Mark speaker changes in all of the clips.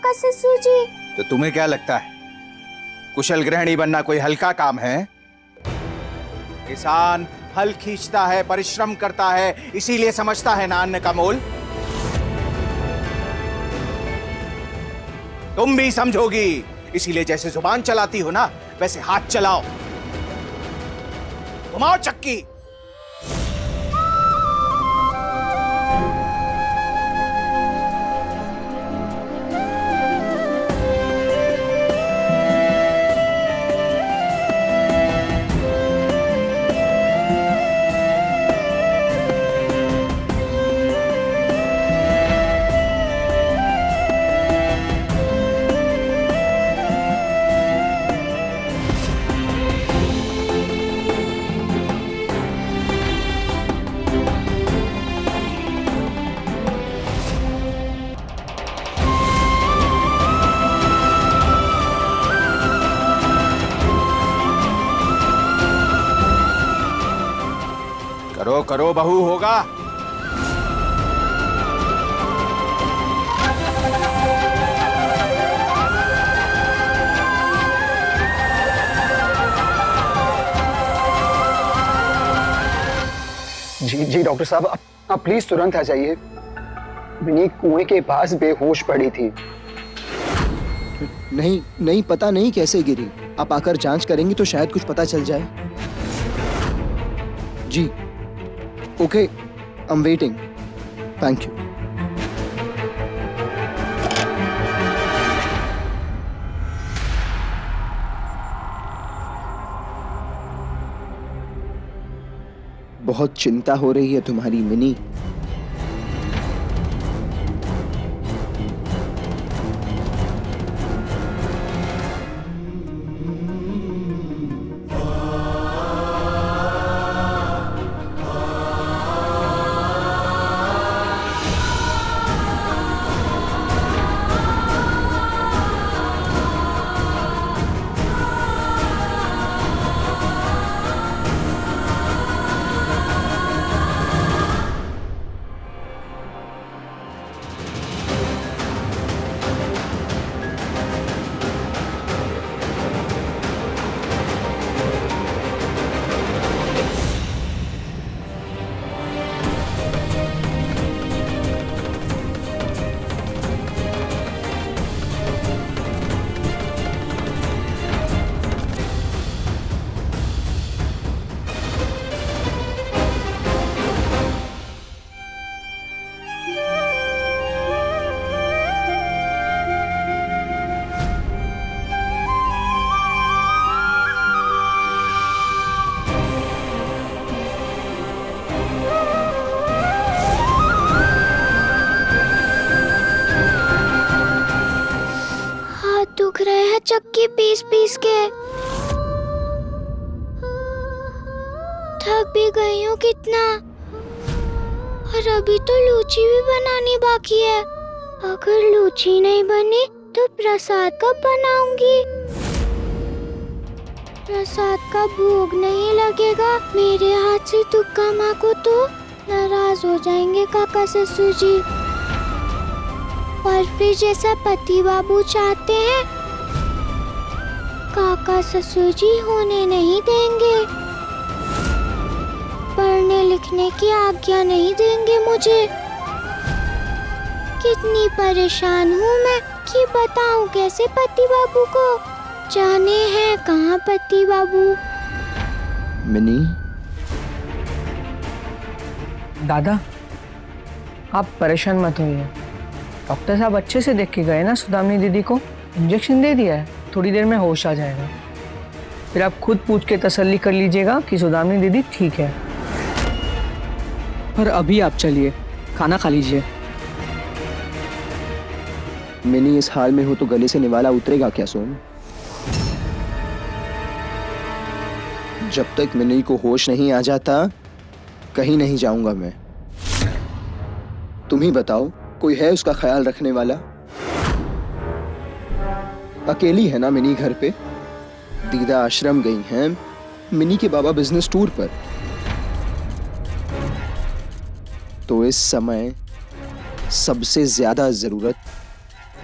Speaker 1: काका ससुर जी।
Speaker 2: तो तुम्हें क्या लगता है कुशल गृहिणी बनना कोई हल्का काम है? किसान हल खींचता है, परिश्रम करता है, इसीलिए समझता है ना अन्न का मोल। तुम भी समझोगी, इसीलिए जैसे जुबान चलाती हो ना वैसे हाथ चलाओ। घुमाओ चक्की। करो करो बहू, होगा।
Speaker 3: जी डॉक्टर साहब, आप प्लीज तुरंत आ जाइए। मिनी कुएं के पास बेहोश पड़ी थी।
Speaker 4: नहीं पता नहीं कैसे गिरी। आप आकर जांच करेंगी तो शायद कुछ पता चल जाए। जी okay, I am waiting. Thank you. बहुत चिंता हो रही है तुम्हारी मिनी।
Speaker 1: दुख रहे हैं चक्की पीस पीस के। थक भी गई हूँ कितना। और अभी तो लूची भी बनानी बाकी है। अगर लूची नहीं बनी तो प्रसाद कब बनाऊंगी? प्रसाद का भोग नहीं लगेगा मेरे हाथ से दुर्गा माँ को तो नाराज हो जाएंगे काका ससुर जी। और फिर जैसा पति बाबू चाहते हैं काका ससुर जी होने नहीं देंगे। पढ़ने लिखने की आज्ञा नहीं देंगे मुझे। कितनी परेशान हूँ मैं कि बताऊँ कैसे पति बाबू को। जाने हैं कहाँ पति बाबू।
Speaker 4: मिनी,
Speaker 5: दादा आप परेशान मत होइए। डॉक्टर साहब अच्छे से देख के गए ना सुदामनी दीदी को। इंजेक्शन दे दिया है, थोड़ी देर में होश आ जाएगा। फिर आप खुद पूछ के तसल्ली कर लीजिएगा कि सुदामनी दीदी ठीक है।
Speaker 6: पर अभी आप चलिए, खाना खा लीजिए।
Speaker 4: मिनी इस हाल में हो तो गले से निवाला उतरेगा क्या सोम? जब तक मिनी को होश नहीं आ जाता कहीं नहीं जाऊंगा मैं। तुम ही बताओ, कोई है उसका ख्याल रखने वाला? अकेली है ना मिनी घर पे? दीदा आश्रम गई हैं, मिनी के बाबा बिजनेस टूर पर। तो इस समय सबसे ज्यादा जरूरत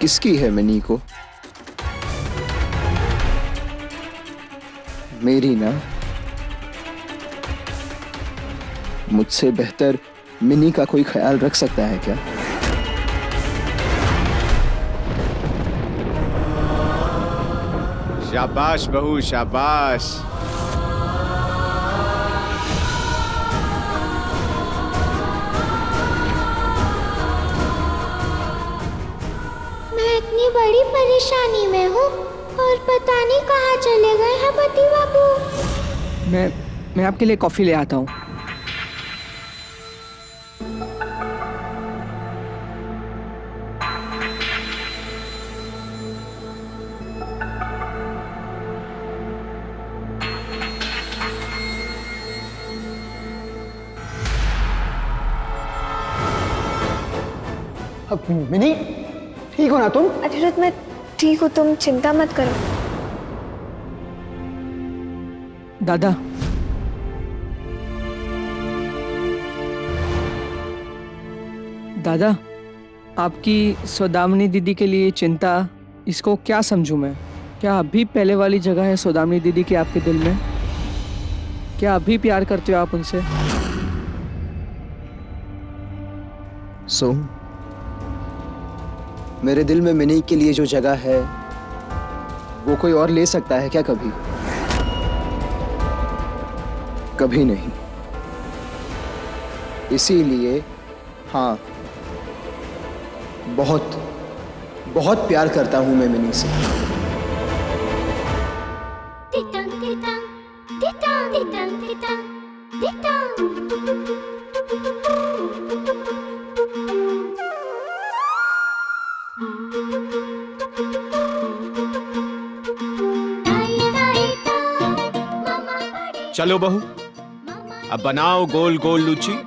Speaker 4: किसकी है मिनी को? मेरी ना। मुझसे बेहतर मिनी का कोई ख्याल रख सकता है क्या?
Speaker 2: शाबाश बहू, शाबाश।
Speaker 1: मैं इतनी बड़ी परेशानी में हूँ और पता नहीं कहाँ चले गए हैं पति बाबू।
Speaker 5: मैं आपके लिए कॉफी ले आता हूँ।
Speaker 3: अब मिनी, ठीक हो ना तुम?
Speaker 7: अनिरुद्ध, मैं ठीक हूँ, तुम चिंता मत करो।
Speaker 5: दादा, दादा, आपकी सौदामिनी दीदी के लिए चिंता, इसको क्या समझूं मैं? क्या अभी पहले वाली जगह है सौदामिनी दीदी की आपके दिल में? क्या अभी प्यार करते हो आप उनसे?
Speaker 4: सोम, मेरे दिल में मिनी के लिए जो जगह है वो कोई और ले सकता है क्या कभी? कभी नहीं। इसीलिए हाँ, बहुत बहुत प्यार करता हूं मैं मिनी से।
Speaker 2: चलो बहू, अब बनाओ गोल गोल लूची।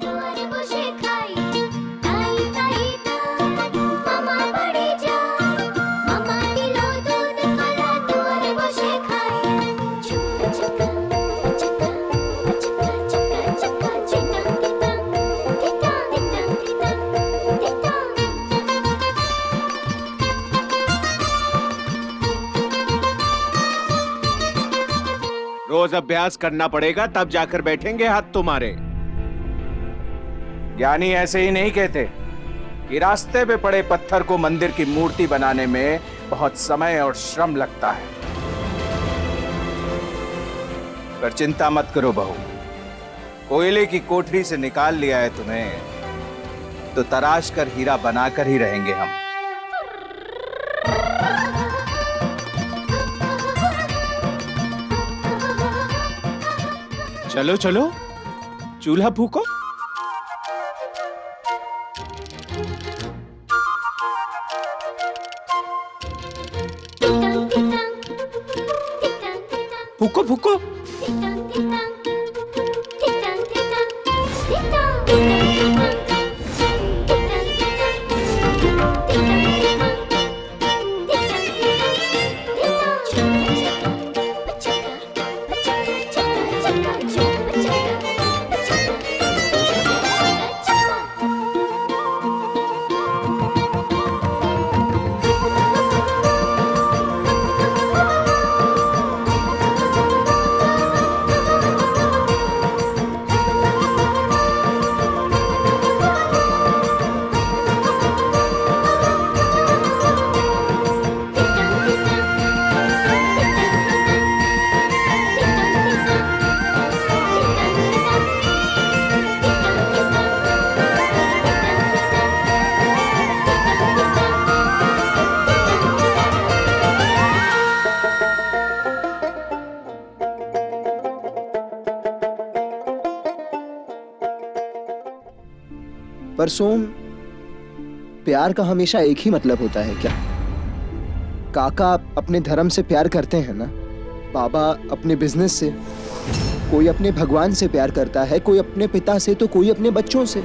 Speaker 2: रोज अभ्यास करना पड़ेगा, तब जाकर बैठेंगे हाथ तुम्हारे। ज्ञानी ऐसे ही नहीं कहते कि रास्ते पे पड़े पत्थर को मंदिर की मूर्ति बनाने में बहुत समय और श्रम लगता है। पर चिंता मत करो बहू, कोयले की कोठरी से निकाल लिया है तुम्हें तो तराश कर हीरा बनाकर ही रहेंगे हम। चलो चलो, चूल्हा फूको। फूको फूको।
Speaker 4: पर सोम, प्यार का हमेशा एक ही मतलब होता है क्या? काका अपने धर्म से प्यार करते हैं ना, बाबा अपने बिजनेस से, कोई अपने भगवान से प्यार करता है, कोई अपने पिता से तो कोई अपने बच्चों से।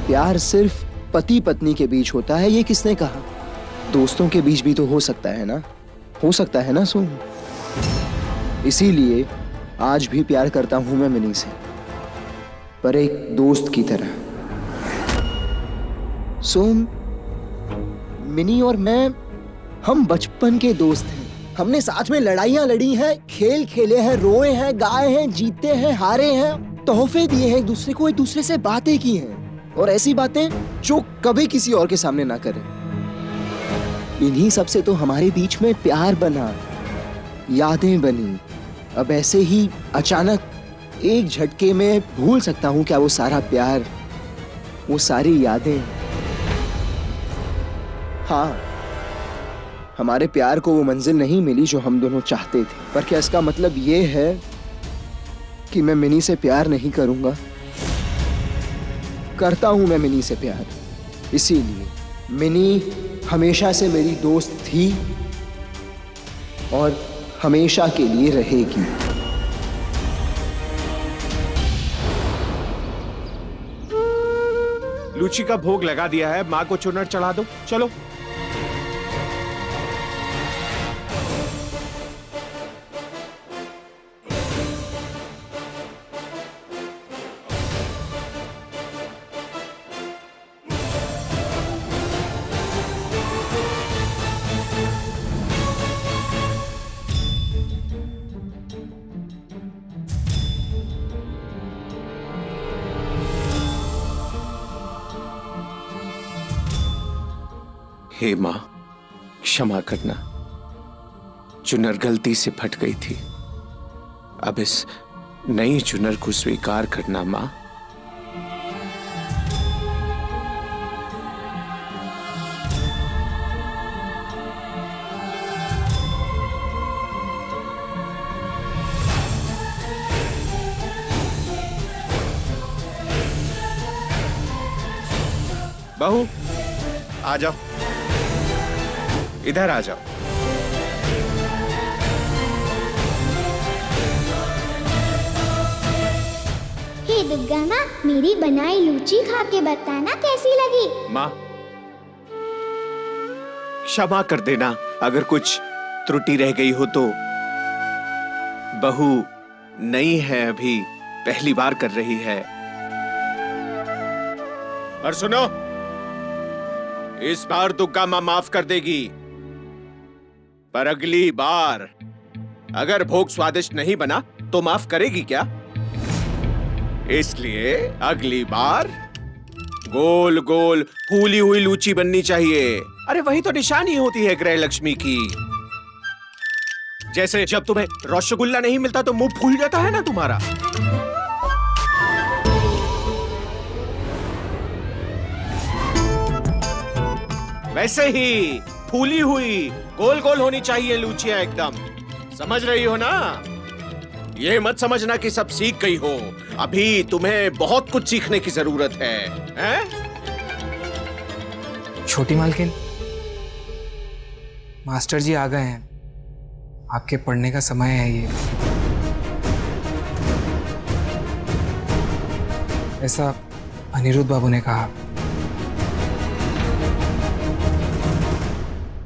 Speaker 4: प्यार सिर्फ पति पत्नी के बीच होता है, ये किसने कहा? दोस्तों के बीच भी तो हो सकता है ना, हो सकता है ना सोम। इसीलिए आज भी प्यार करता हूं मैं मिनी से, पर एक दोस्त की तरह। सोम, मिनी और मैं, हम बचपन के दोस्त हैं। हमने साथ में लड़ाइयाँ लड़ी हैं, खेल खेले हैं, रोए हैं, गाए हैं, जीते हैं, हारे हैं, तोहफे दिए हैं एक दूसरे से बातें की हैं, और ऐसी बातें जो कभी किसी और के सामने ना करें। इन्हीं सब से तो हमारे बीच में प्यार बना, यादें बनी। अब ऐसे ही अचानक एक झटके में भूल सकता हूँ क्या वो सारा प्यार, वो सारी यादें? हाँ, हमारे प्यार को वो मंजिल नहीं मिली जो हम दोनों चाहते थे। पर क्या इसका मतलब ये है कि मैं मिनी से प्यार नहीं करूंगा? करता हूं मैं मिनी से प्यार। इसीलिए मिनी हमेशा से मेरी दोस्त थी और हमेशा के लिए रहेगी।
Speaker 8: लूची का भोग लगा दिया है, माँ को चुनर चढ़ा दो। चलो। हे माँ, क्षमा करना, चुनर गलती से फट गई थी। अब इस नई चुनर को स्वीकार करना माँ।
Speaker 2: बहू, आ जाओ, इधर आ जाओ।
Speaker 1: हे दुर्गा माँ, मेरी बनाई लूची खा के बताना कैसी लगी।
Speaker 8: माँ, क्षमा कर देना अगर कुछ त्रुटि रह गई हो तो। बहू नई है, अभी पहली बार कर रही है। और सुनो, इस बार दुर्गा माँ माफ कर देगी, पर अगली बार अगर भोग स्वादिष्ट नहीं बना तो माफ करेगी क्या? इसलिए अगली बार गोल गोल फूली हुई लूची बननी चाहिए। अरे वही तो निशानी होती है गृह लक्ष्मी की। जैसे जब तुम्हें रसगुल्ला नहीं मिलता तो मुंह फूल जाता है ना तुम्हारा। वैसे ही फूली हुई गोल गोल होनी चाहिए लूचियां एकदम। समझ रही हो ना? ये मत समझना कि सब सीख गई हो, अभी तुम्हें बहुत कुछ सीखने की जरूरत है, हैं?
Speaker 9: छोटी मालकिन, मास्टर जी आ गए हैं, आपके पढ़ने का समय है ये। ऐसा अनिरुद्ध बाबू ने कहा।